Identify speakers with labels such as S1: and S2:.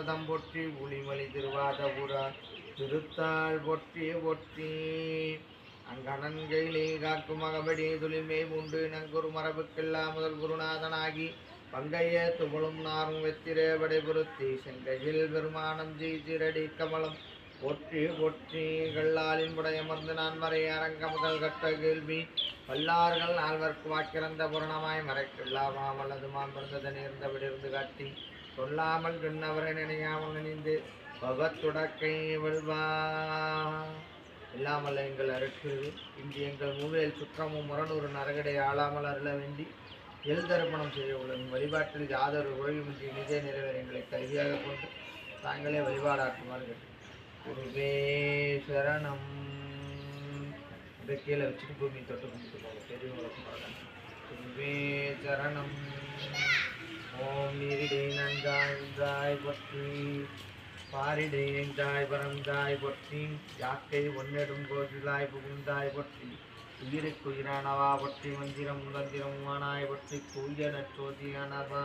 S1: பதம் போற்றி புலிமலி திருவாதபுரா திருத்தாள் போற்றி போற்றி அங்கணன்கையிலே காக்கும் அகபடி துளிமை உண்டு நங்குரு மரபுக்கெல்லாம் முதல் குருநாதனாகி பங்கைய துபளும் நாரும் வெத்திரே படை பொருத்தி செங்கையில் பெருமானம் ஜீரடி கமலம் போற்றி போற்றி கல்லாலின் புடையமர்ந்து நான் மறை அரங்க முதல் கட்ட கேள்வி வல்லார்கள் நால்வர்க்கு வாக்கிறந்த புரணமாய் மறைக்கெல்லாமாம் அல்லது மாம்பிறந்ததை நேர்ந்தவிடிருந்து காட்டி சொல்லாமல் பின்னவரை நினையாமல் நினைந்து பகத்துடக்கை வெல்வா இல்லாமல் எங்கள் அருட்குருவி இன்று எங்கள் மூவேல் சுற்றமும் முரணூறு நரகடை ஆளாமல் அருள வேண்டி எழுதர்ப்பணம் செய்ய உள்ளதும் வழிபாட்டில் யாதொரு உழைவின்றி நிஜ நிறைவேற எங்களை கருவியாக கொண்டு தாங்களே வழிபாடாக்குமாறு கேட்டு குருவே சரணம் இதை கீழே வச்சுட்டு பூமி தொட்டு கும்பிட்டு போங்க பெரியவங்களுக்கு குருவே சரணம் ஓம் நீரிடை நன்றாய் பற்றி பாரிடை எங்காய் பரந்தாய் பற்றி யாக்கை ஒன்னெடும் கோதிலாய் புகுந்தாய் பற்றி உயிருக்கு உயிரானவா பற்றி மந்திரம் தந்திரம் மானாய் பற்றி தூய நற்றோதியானவா